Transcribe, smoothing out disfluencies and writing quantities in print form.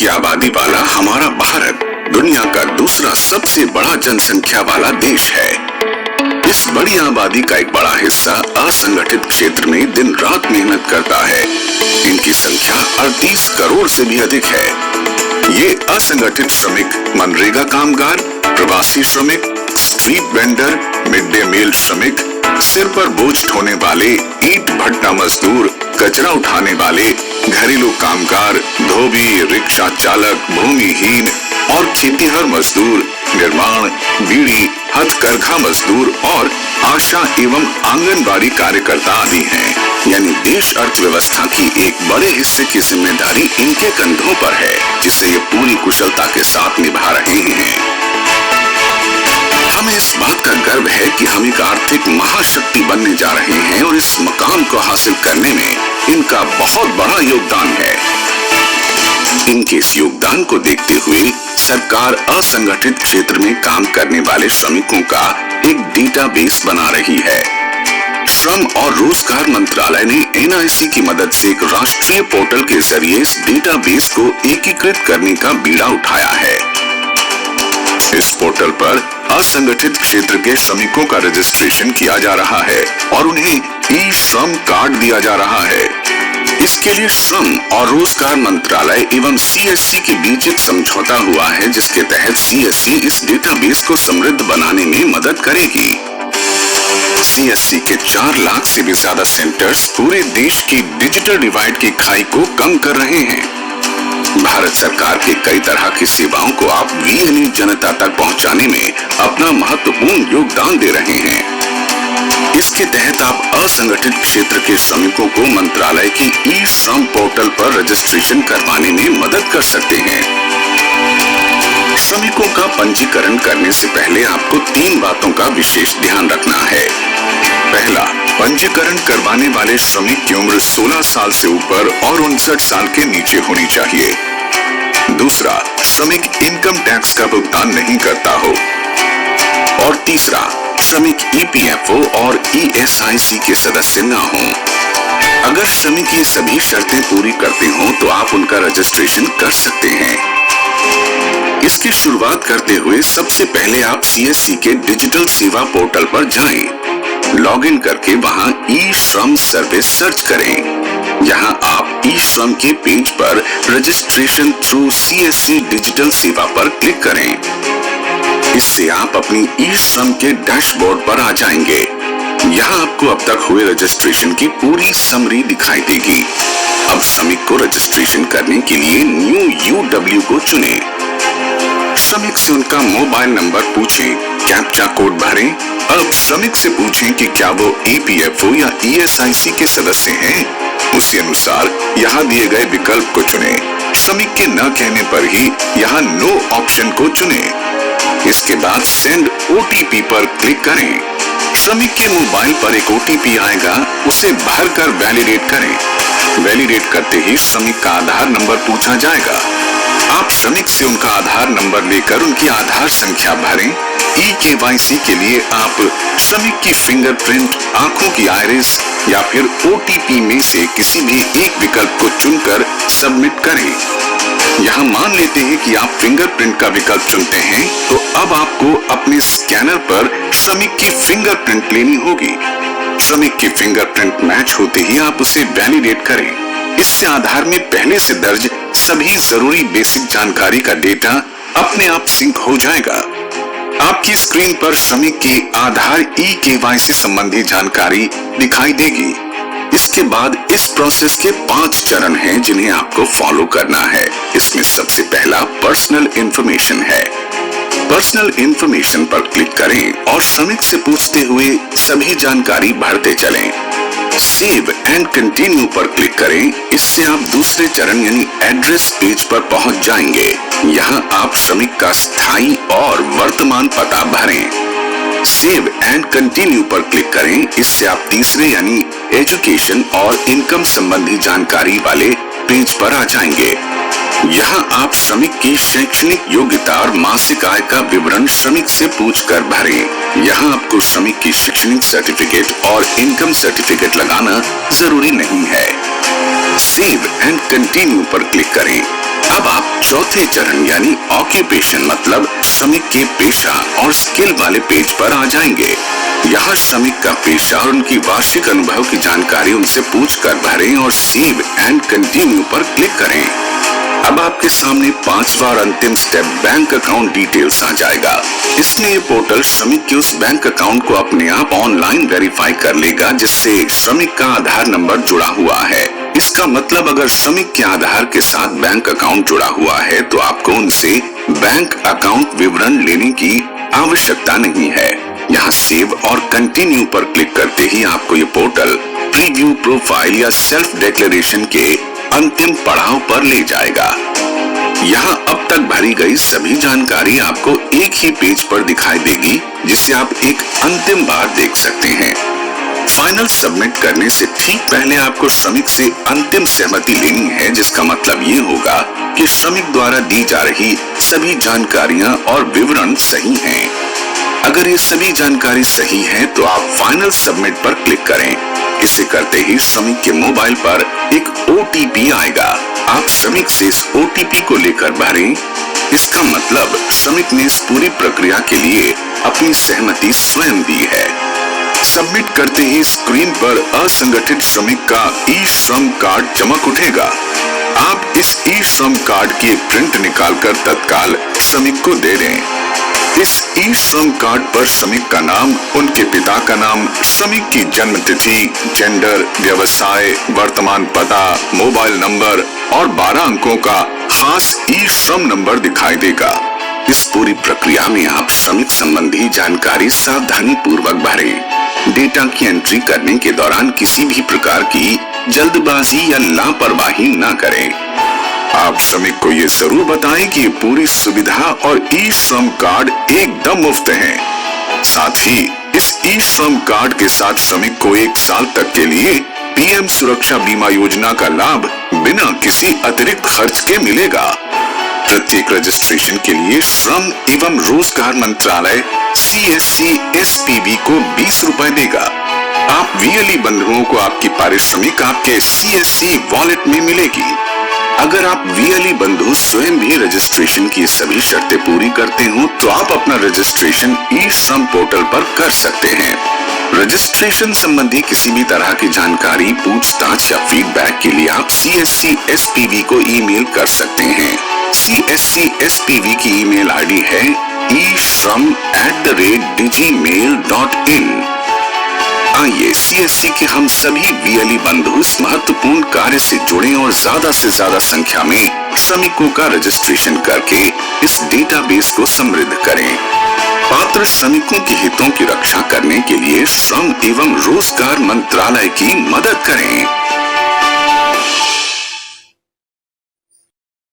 की आबादी वाला हमारा भारत दुनिया का दूसरा सबसे बड़ा जनसंख्या वाला देश है। इस बड़ी आबादी का एक बड़ा हिस्सा असंगठित क्षेत्र में दिन रात मेहनत करता है। इनकी संख्या 38 करोड़ से भी अधिक है। ये असंगठित श्रमिक मनरेगा कामगार, प्रवासी श्रमिक, street vendor, mid day meal श्रमिक, सिर पर बोझ ढोने वाले, ईंट भट्टा मजदूर, कचरा उठाने वाले, घरेलू कामगार, धोबी, रिक्शा चालक, भूमिहीन और खेतीहर मजदूर, निर्माण, बीड़ी, हथकरघा मजदूर और आशा एवं आंगनबाड़ी कार्यकर्ता आदि हैं। यानी देश अर्थव्यवस्था की एक बड़े हिस्से की जिम्मेदारी इनके कंधों पर है, जिसे ये पूरी कुशलता के साथ निभा रहे हैं। हमें इस बात का गर्व है कि हम एक आर्थिक महाशक्ति बनने जा रहे हैं और इस मकाम को हासिल करने में इनका बहुत बड़ा योगदान है। इनके इस योगदान को देखते हुए सरकार असंगठित क्षेत्र में काम करने वाले श्रमिकों का एक डेटाबेस बना रही है। श्रम और रोजगार मंत्रालय ने NIC की मदद से एक राष्ट्रीय पोर्टल के जरिए इस डेटाबेस को एकीकृत करने का बीड़ा उठाया है। इस पोर्टल पर असंगठित क्षेत्र के श्रमिकों का रजिस्ट्रेशन किया जा रहा है और उन्हें ई-श्रम कार्ड दिया जा रहा है। इसके लिए श्रम और रोजगार मंत्रालय एवं CSC के बीच एक समझौता हुआ है, जिसके तहत CSC इस डेटाबेस को समृद्ध बनाने में मदद करेगी। CSC के 4 लाख से भी ज्यादा सेंटर्स पूरे देश की डिजिटल डिवाइड की खाई को कम कर रहे हैं। भारत सरकार के कई तरह की सेवाओं को आप विहीन जनता तक पहुंचाने में अपना महत्वपूर्ण योगदान दे रहे हैं। इसके तहत आप असंगठित क्षेत्र के श्रमिकों को मंत्रालय की ई-श्रम पोर्टल पर रजिस्ट्रेशन करवाने में मदद कर सकते हैं। श्रमिकों का पंजीकरण करने से पहले आपको 3 बातों का विशेष ध्यान रखना है। पहला, पंजीकरण करवाने वाले श्रमिक की उम्र 16 साल से ऊपर और 59 साल के नीचे होनी चाहिए। दूसरा, श्रमिक इनकम टैक्स का भुगतान नहीं करता हो। और तीसरा, श्रमिक EPFO और ESIC के सदस्य न हों। अगर श्रमिक ये सभी शर्तें पूरी करते हों तो आप उनका रजिस्ट्रेशन कर सकते हैं। इसकी शुरुआत करते हुए सबसे पहले आप CSC के डिजिटल सेवा पोर्टल पर जाएं। लॉगिन करके वहां ई-श्रम सर्विस सर्च करें। यहां आप ई-श्रम के पेज पर रजिस्ट्रेशन थ्रू CSC डिजिटल सेवा पर क्लिक करें। इससे आप अपनी ई-श्रम के डैशबोर्ड पर आ जाएंगे। यहाँ आपको अब तक हुए रजिस्ट्रेशन की पूरी समरी दिखाई देगी। अब श्रमिक को रजिस्ट्रेशन करने के लिए न्यू UW को चुनें। श्रमिक से उनका मोबाइल नंबर पूछें, कैप्चा कोड भरें। अब श्रमिक से पूछें कि क्या वो EPFO या ESIC के सदस्य हैं। उसी अनुसार यहाँ दिए गए विकल्प को चुनें। श्रमिक के न कहने पर ही यहाँ नो ऑप्शन को चुनें। इसके बाद सेंड OTP पर क्लिक करें। श्रमिक के मोबाइल पर एक OTP आएगा, उसे भरकर वैलिडेट करें। वैलिडेट करते ही श्रमिक का आधार नंबर पूछा जाएगा। आप श्रमिक से उनका आधार नंबर लेकर उनकी आधार संख्या भरें। eKYC के लिए आप श्रमिक की फिंगरप्रिंट, आंखों की आइरिस या फिर OTP में से किसी भी एक विकल्प को चुनकर सबमिट करें। यहाँ मान लेते हैं कि आप फिंगरप्रिंट का विकल्प चुनते हैं, तो अब आपको अपने स्कैनर पर श्रमिक की फिंगरप्रिंट लेनी होगी। श्रमिक की फिंगरप्रिंट मैच होते ही आप उसे वैलिडेट करें। इससे आधार में पहले से दर्ज सभी जरूरी बेसिक जानकारी का डेटा अपने आप सिंक हो जाएगा। आपकी स्क्रीन पर श्रमिक की आधार eKYC संबंधी जानकारी दिखाई देगी। इसके बाद इस प्रोसेस के 5 चरण हैं जिन्हें आपको फॉलो करना है। इसमें सबसे पहला पर्सनल इंफॉर्मेशन है। पर्सनल इंफॉर्मेशन पर क्लिक करें और श्रमिक से पूछते हुए सभी जानकारी भरते चलें। सेव एंड कंटिन्यू पर क्लिक करें। इससे आप दूसरे चरण यानी एड्रेस पेज पर पहुंच जाएंगे। यहाँ आप श्रमिक का स्थायी और वर्तमान पता भरें। सेव एंड कंटिन्यू पर क्लिक करें। इससे आप तीसरे यानी एजुकेशन और इनकम संबंधी जानकारी वाले पेज पर आ जाएंगे। यहाँ आप श्रमिक की शैक्षणिक योग्यता और मासिक आय का विवरण श्रमिक से पूछकर भरें। यहाँ आपको श्रमिक की शैक्षणिक सर्टिफिकेट और इनकम सर्टिफिकेट लगाना जरूरी नहीं है। सेव एंड कंटिन्यू पर क्लिक करें। अब आप चौथे चरण यानी ऑक्यूपेशन मतलब श्रमिक के पेशा और स्किल वाले पेज पर आ जाएंगे। यहाँ श्रमिक का पेशा और उनकी वार्षिक अनुभव की जानकारी उनसे पूछकर भरें और सेव एंड कंटिन्यू पर क्लिक करें। अब आपके सामने पांचवा और अंतिम स्टेप बैंक अकाउंट डिटेल्स आ जाएगा। इसमें ये पोर्टल श्रमिक के उस बैंक अकाउंट को अपने आप ऑनलाइन वेरीफाई कर लेगा जिससे श्रमिक का आधार नंबर जुड़ा हुआ है। इसका मतलब अगर श्रमिक के आधार के साथ बैंक अकाउंट जुड़ा हुआ है तो आपको उनसे बैंक अकाउंट विवरण लेने की आवश्यकता नहीं है। यहाँ सेव और कंटिन्यू पर क्लिक करते ही आपको ये पोर्टल प्रीव्यू प्रोफाइल या सेल्फ डिक्लेरेशन के अंतिम पड़ाव पर ले जाएगा। यहाँ अब तक भरी गई सभी जानकारी आपको एक ही पेज पर दिखाई देगी जिसे आप एक अंतिम बार देख सकते हैं। फाइनल सबमिट करने से ठीक पहले आपको श्रमिक से अंतिम सहमति लेनी है, जिसका मतलब ये होगा कि श्रमिक द्वारा दी जा रही सभी जानकारियां और विवरण सही हैं। अगर ये सभी जानकारी सही है तो आप फाइनल सबमिट पर क्लिक करें। इसे करते ही श्रमिक के मोबाइल पर एक OTP आएगा। आप श्रमिक से इस OTP को लेकर भरें। इसका मतलब श्रमिक ने इस पूरी प्रक्रिया के लिए अपनी सहमति स्वयं दी है। सबमिट करते ही स्क्रीन पर असंगठित श्रमिक का ई-श्रम कार्ड चमक उठेगा। आप इस ई-श्रम कार्ड की प्रिंट निकालकर तत्काल श्रमिक को दे दें। इस ई-श्रम कार्ड पर श्रमिक का नाम, उनके पिता का नाम, श्रमिक की जन्म तिथि, जेंडर, व्यवसाय, वर्तमान पता, मोबाइल नंबर और 12 अंकों का खास ई-श्रम नंबर दिखाई देगा। इस पूरी प्रक्रिया में आप श्रमिक संबंधी जानकारी सावधानी पूर्वक भरें। डेटा की एंट्री करने के दौरान किसी भी प्रकार की जल्दबाजी या लापरवाही न करें। आप श्रमिक को ये जरूर बताएं कि ये पूरी सुविधा और ई-श्रम कार्ड एकदम मुफ्त है। साथ ही इस ई-श्रम कार्ड के साथ श्रमिक को 1 साल तक के लिए PM सुरक्षा बीमा योजना का लाभ बिना किसी अतिरिक्त खर्च के मिलेगा। प्रत्येक रजिस्ट्रेशन के लिए श्रम एवं रोजगार मंत्रालय CSC SPV को 20 रुपए देगा। आप VLE बंधुओं को आपकी पारिश्रमिक आपके CSC वॉलेट में मिलेगी। अगर आप VLE बंधु स्वयं भी रजिस्ट्रेशन की सभी शर्तें पूरी करते हो तो आप अपना रजिस्ट्रेशन ई-श्रम पोर्टल पर कर सकते हैं। रजिस्ट्रेशन संबंधी किसी भी तरह की जानकारी, पूछताछ या फीडबैक के लिए आप CSC SPV को ईमेल कर सकते हैं। CSC SPV की ईमेल ID है ishram@digmail.in। आइए CSC के हम सभी VLE बंधु इस महत्वपूर्ण कार्य से जुड़ें और ज्यादा से ज्यादा संख्या में श्रमिकों का रजिस्ट्रेशन करके इस डेटाबेस को समृद्ध करें। पात्र श्रमिकों के हितों की रक्षा करने के लिए श्रम एवं रोजगार मंत्रालय की मदद करें।